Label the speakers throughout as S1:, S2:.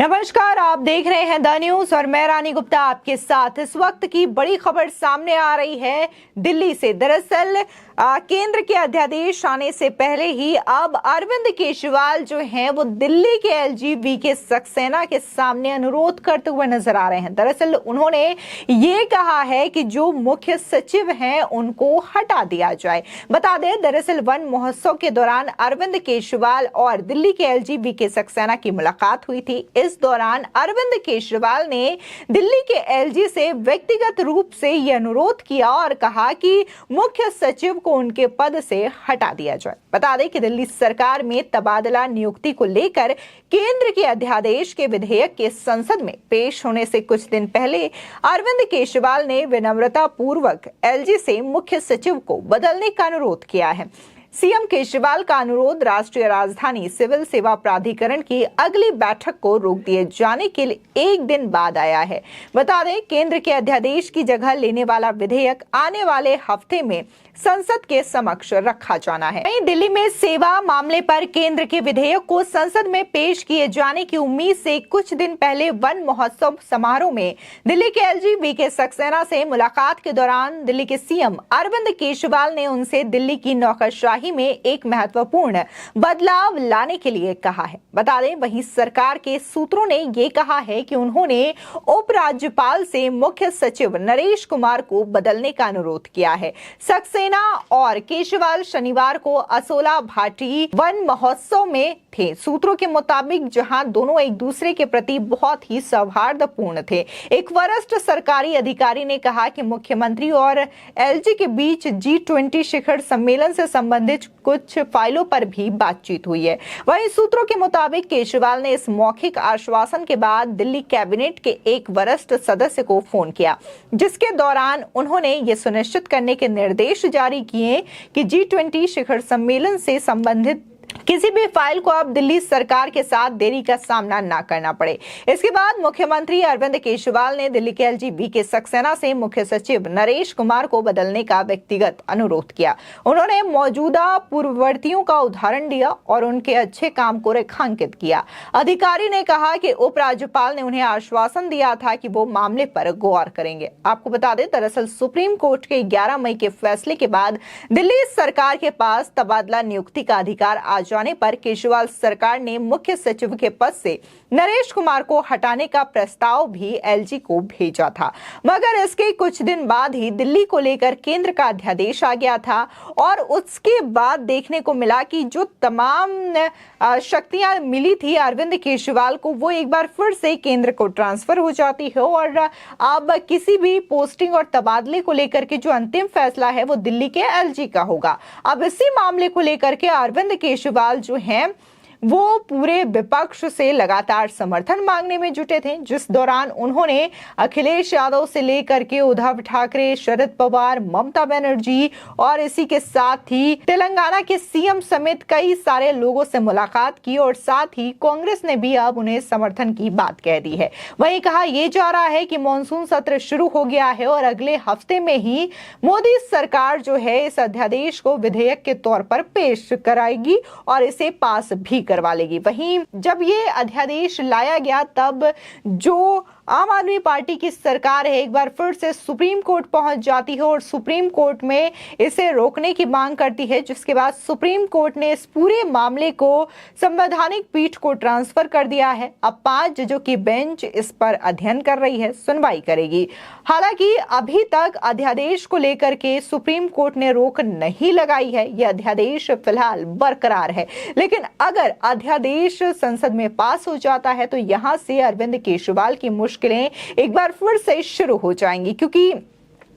S1: नमस्कार, आप देख रहे हैं द न्यूज और मैं रानी गुप्ता आपके साथ। इस वक्त की बड़ी खबर सामने आ रही है दिल्ली से। दरअसल केंद्र के अध्यादेश आने से पहले ही अब अरविंद केजरीवाल जो हैं वो दिल्ली के एलजीबी के सक्सेना के सामने अनुरोध करते हुए नजर आ रहे हैं। दरअसल उन्होंने ये कहा है कि जो मुख्य सचिव हैं उनको हटा दिया जाए। बता दें, दरअसल वन महोत्सव के दौरान अरविंद केजरीवाल और दिल्ली के एलजीबी के सक्सेना की मुलाकात हुई थी। इस दौरान अरविंद केजरीवाल ने दिल्ली के एलजी से व्यक्तिगत रूप से यह अनुरोध किया और कहा कि मुख्य सचिव को उनके पद से हटा दिया जाए। बता दें कि दिल्ली सरकार में तबादला नियुक्ति को लेकर केंद्र के अध्यादेश के विधेयक के संसद में पेश होने से कुछ दिन पहले अरविंद केजरीवाल ने विनम्रता पूर्वक एलजी से मुख्य सचिव को बदलने का अनुरोध किया है। सीएम केजरीवाल का अनुरोध राष्ट्रीय राजधानी सिविल सेवा प्राधिकरण की अगली बैठक को रोक दिए जाने के लिए एक दिन बाद आया है। बता दें, केंद्र के अध्यादेश की जगह लेने वाला विधेयक आने वाले हफ्ते में संसद के समक्ष रखा जाना है। वहीं दिल्ली में सेवा मामले पर केंद्र के विधेयक को संसद में पेश किए जाने की उम्मीद से कुछ दिन पहले वन महोत्सव समारोह में दिल्ली के एलजी वीके सक्सेना से मुलाकात के दौरान दिल्ली के सीएम अरविंद केजरीवाल ने उनसे दिल्ली की नौकरशाही में एक महत्वपूर्ण बदलाव लाने के लिए कहा है। बता दें, वहीं सरकार के सूत्रों ने ये कहा है कि उन्होंने उपराज्यपाल से मुख्य सचिव नरेश कुमार को बदलने का अनुरोध किया है। सक्सेना और केजरीवाल शनिवार को असोला भाटी वन महोत्सव में थे। सूत्रों के मुताबिक जहां दोनों एक दूसरे के प्रति बहुत ही सौहार्दपूर्ण थे। एक वरिष्ठ सरकारी अधिकारी ने कहा कि मुख्यमंत्री और एलजी के बीच G20 शिखर सम्मेलन से संबंधित कुछ फाइलों पर भी बातचीत हुई है। वहीं सूत्रों के मुताबिक केजरीवाल ने इस मौखिक आश्वासन के बाद दिल्ली कैबिनेट के एक वरिष्ठ सदस्य को फोन किया, जिसके दौरान उन्होंने ये सुनिश्चित करने के निर्देश जारी किए कि G20 शिखर सम्मेलन से संबंधित किसी भी फाइल को अब दिल्ली सरकार के साथ देरी का सामना न करना पड़े। इसके बाद मुख्यमंत्री अरविंद केजरीवाल ने दिल्ली के एलजीबी के सक्सेना से मुख्य सचिव नरेश कुमार को बदलने का व्यक्तिगत अनुरोध किया। उन्होंने मौजूदा पूर्ववर्तियों का उदाहरण दिया और उनके अच्छे काम को रेखांकित किया। अधिकारी ने कहा कि उपराज्यपाल ने उन्हें आश्वासन दिया था कि वो मामले पर गौर करेंगे। आपको बता दें, दरअसल सुप्रीम कोर्ट के 11 मई के फैसले के बाद दिल्ली सरकार के पास तबादला नियुक्ति का अधिकार आ जाने पर केजरीवाल सरकार ने मुख्य सचिव के पद से नरेश कुमार को हटाने का प्रस्ताव भी एलजी को भेजा था। मगर इसके कुछ दिन बाद ही दिल्ली को लेकर केंद्र का अध्यादेश आ गया था और उसके बाद देखने को मिला कि जो तमाम शक्तियां मिली थी अरविंद केजरीवाल को, वो एक बार फिर से केंद्र को ट्रांसफर हो जाती है और अब किसी भी पोस्टिंग और तबादले को लेकर के जो अंतिम फैसला है वो दिल्ली के एलजी का होगा। अब इसी मामले को लेकर के अरविंद केजरीवाल जो हैं वो पूरे विपक्ष से लगातार समर्थन मांगने में जुटे थे, जिस दौरान उन्होंने अखिलेश यादव से लेकर के उद्धव ठाकरे, शरद पवार, ममता बनर्जी और इसी के साथ ही तेलंगाना के सीएम समेत कई सारे लोगों से मुलाकात की और साथ ही कांग्रेस ने भी अब उन्हें समर्थन की बात कह दी है। वहीं कहा यह जा रहा है कि मॉनसून सत्र शुरू हो गया है और अगले हफ्ते में ही मोदी सरकार जो है इस अध्यादेश को विधेयक के तौर पर पेश कराएगी और इसे पास भी करवा लेगी। वहीं जब ये अध्यादेश लाया गया तब जो आम आदमी पार्टी की सरकार है एक बार फिर से सुप्रीम कोर्ट पहुंच जाती है और सुप्रीम कोर्ट में इसे रोकने की मांग करती है, जिसके बाद सुप्रीम कोर्ट ने इस पूरे मामले को संवैधानिक पीठ को ट्रांसफर कर दिया है। अब 5 जजों की बेंच इस पर अध्ययन कर रही है, सुनवाई करेगी। हालांकि अभी तक अध्यादेश को लेकर के सुप्रीम कोर्ट ने रोक नहीं लगाई है। यह अध्यादेश फिलहाल बरकरार है, लेकिन अगर अध्यादेश संसद में पास हो जाता है तो यहां से अरविंद केजरीवाल की मुश्किलें एक बार फिर से शुरू हो जाएंगी, क्योंकि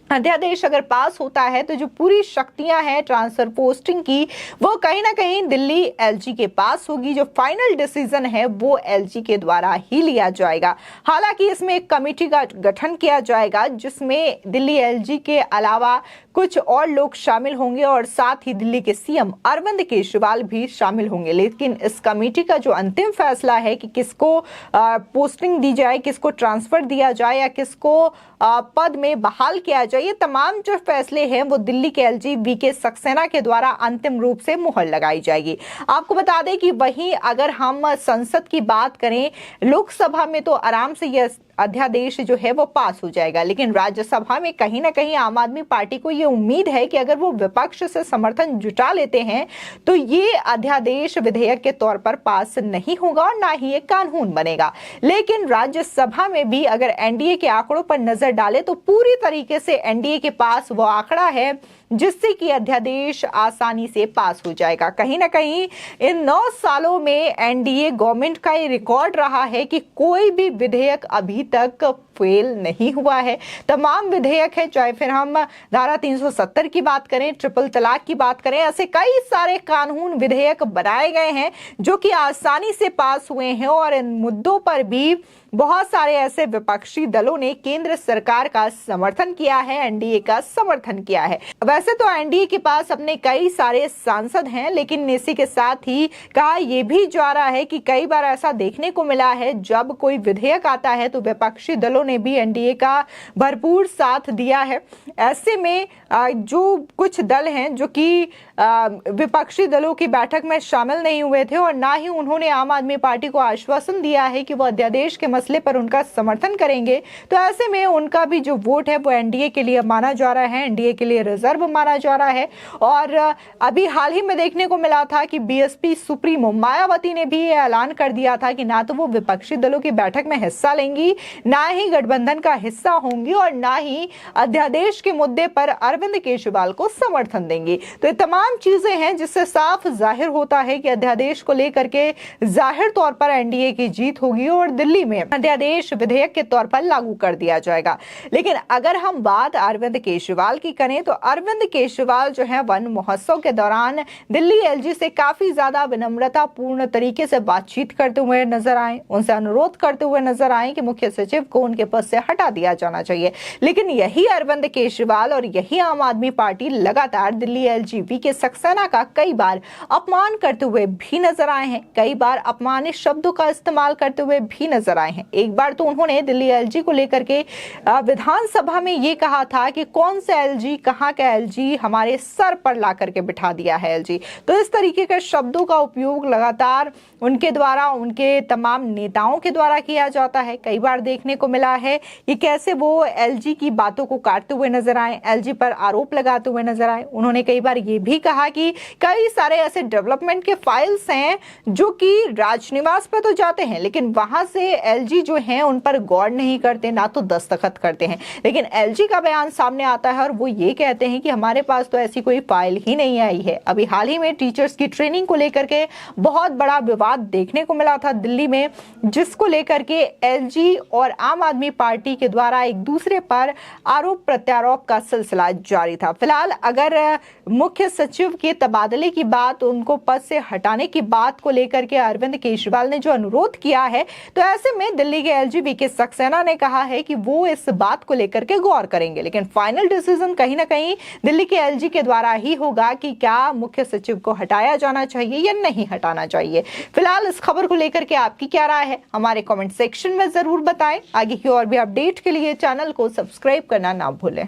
S1: अध्यादेश अगर पास होता है तो जो पूरी शक्तियां हैं ट्रांसफर पोस्टिंग की वो कहीं ना कहीं दिल्ली एलजी के पास होगी। जो फाइनल डिसीजन है वो एलजी के द्वारा ही लिया जाएगा। हालांकि इसमें एक कमेटी का गठन किया जाएगा जिसमें दिल्ली एलजी के अलावा कुछ और लोग शामिल होंगे और साथ ही दिल्ली के सीएम अरविंद केजरीवाल भी शामिल होंगे। लेकिन इस कमेटी का जो अंतिम फैसला है कि किसको पोस्टिंग दी जाए, किसको ट्रांसफर दिया जाए या किसको पद में बहाल किया जाए, ये तमाम जो फैसले हैं वो दिल्ली के एलजी वीके सक्सेना के द्वारा अंतिम रूप से मुहर लगाई जाएगी। आपको बता दें कि वहीं अगर हम संसद की बात करें, लोकसभा में तो आराम से यह अध्यादेश जो है वो पास हो जाएगा, लेकिन राज्यसभा में कहीं ना कहीं आम आदमी पार्टी को ये उम्मीद है कि अगर वो विपक्ष से समर्थन जुटा लेते हैं तो ये अध्यादेश विधेयक के तौर पर पास नहीं होगा और ना ही ये कानून बनेगा। लेकिन राज्यसभा में भी अगर एनडीए के आंकड़ों पर नजर डाले तो पूरी तरीके से एनडीए के पास वो आंकड़ा है जिससे कि अध्यादेश आसानी से पास हो जाएगा। कहीं ना कहीं इन 9 सालों में एनडीए गवर्नमेंट का ये रिकॉर्ड रहा है कि कोई भी विधेयक अभी तक फेल नहीं हुआ है। तमाम विधेयक है, चाहे फिर हम धारा 370 की बात करें, ट्रिपल तलाक की बात करें, ऐसे कई सारे कानून विधेयक बनाए गए हैं जो कि आसानी से पास हुए हैं और इन मुद्दों पर भी बहुत सारे ऐसे विपक्षी दलों ने केंद्र सरकार का समर्थन किया है, एनडीए का समर्थन किया है। वैसे तो एनडीए के पास अपने कई सारे सांसद हैं, लेकिन इसी के साथ ही कहा यह भी जा रहा है कि कई बार ऐसा देखने को मिला है जब कोई विधेयक आता है तो विपक्षी दलों ने भी एनडीए का भरपूर साथ दिया है। ऐसे में जो कुछ दल हैं जो कि विपक्षी दलों की बैठक में शामिल नहीं हुए थे और ना ही उन्होंने आम आदमी पार्टी को आश्वासन दिया है कि वो अध्यादेश के मसले पर उनका समर्थन करेंगे, तो ऐसे में उनका भी जो वोट है वो एनडीए के लिए माना जा रहा है, एनडीए के लिए रिजर्व माना जा रहा है। और अभी हाल ही में देखने को मिला था कि बीएसपी सुप्रीमो मायावती ने भी ये ऐलान कर दिया था कि ना तो वो विपक्षी दलों की बैठक में हिस्सा लेंगी, ना ही गठबंधन का हिस्सा होंगी और ना ही अध्यादेश के मुद्दे पर अरविंद केजरीवाल को समर्थन देंगी। तो ये तमाम चीजें हैं जिससे साफ जाहिर होता है कि अध्यादेश को लेकर के जाहिर तौर पर एनडीए की जीत होगी और दिल्ली में अध्यादेश विधेयक के तौर पर लागू कर दिया जाएगा। लेकिन अगर हम बात अरविंद केजरीवाल की करें तो अरविंद केजरीवाल जो है वन महोत्सव के दौरान दिल्ली एलजी से काफी ज्यादा विनम्रता पूर्ण तरीके से बातचीत करते हुए नजर आए, उनसे अनुरोध करते हुए नजर आए कि मुख्य सचिव को उनके पद से हटा दिया जाना चाहिए। लेकिन यही अरविंद केजरीवाल और यही आम आदमी पार्टी लगातार दिल्ली एलजी वीके सक्सेना का कई बार अपमान करते हुए भी नजर आए हैं, कई बार अपमानित शब्दों का इस्तेमाल करते हुए भी नजर आए हैं। एक बार तो उन्होंने दिल्ली एलजी को लेकर के विधानसभा में ये कहा था कि कौन सा एलजी, कहां का एलजी, हमारे सर पर ला करके बिठा दिया है एलजी। तो इस तरीके के शब्दों का उपयोग लगातार उनके द्वारा, उनके तमाम नेताओं के द्वारा किया जाता है। कई बार देखने को मिला है कि कैसे वो एलजी की बातों को काटते हुए नजर आए, एलजी पर आरोप लगाते हुए नजर आए। उन्होंने कई बार ये भी कहा कि कई सारे ऐसे डेवलपमेंट के फाइल्स हैं जो कि राजनिवास पर तो जाते हैं लेकिन वहां से एलजी जो है उन पर गौर नहीं करते, ना तो दस्तखत करते हैं। लेकिन एलजी का बयान सामने आता है और वो ये कहते हैं कि हमारे पास तो ऐसी कोई फाइल ही नहीं आई है। अभी हाल ही में टीचर्स की ट्रेनिंग को लेकर के बहुत बड़ा विवाद देखने को मिला था दिल्ली में, जिसको लेकर के एलजी और आम आदमी पार्टी के द्वारा एक दूसरे पर आरोप प्रत्यारोप का सिलसिला जारी था। फिलहाल अगर मुख्य सचिव के तबादले की बात, उनको पद से हटाने की बात को लेकर के अरविंद केजरीवाल ने जो अनुरोध किया है, तो ऐसे में दिल्ली के एलजी वीके सक्सेना ने कहा है कि वो इस बात को लेकर के गौर करेंगे। लेकिन फाइनल डिसीजन कहीं ना कहीं दिल्ली के एलजी के द्वारा ही होगा कि क्या मुख्य सचिव को हटाया जाना चाहिए या नहीं हटाना चाहिए। फिलहाल इस खबर को लेकर के आपकी क्या राय है, हमारे कमेंट सेक्शन में जरूर बताएं। आगे की और भी अपडेट के लिए चैनल को सब्सक्राइब करना ना भूलें।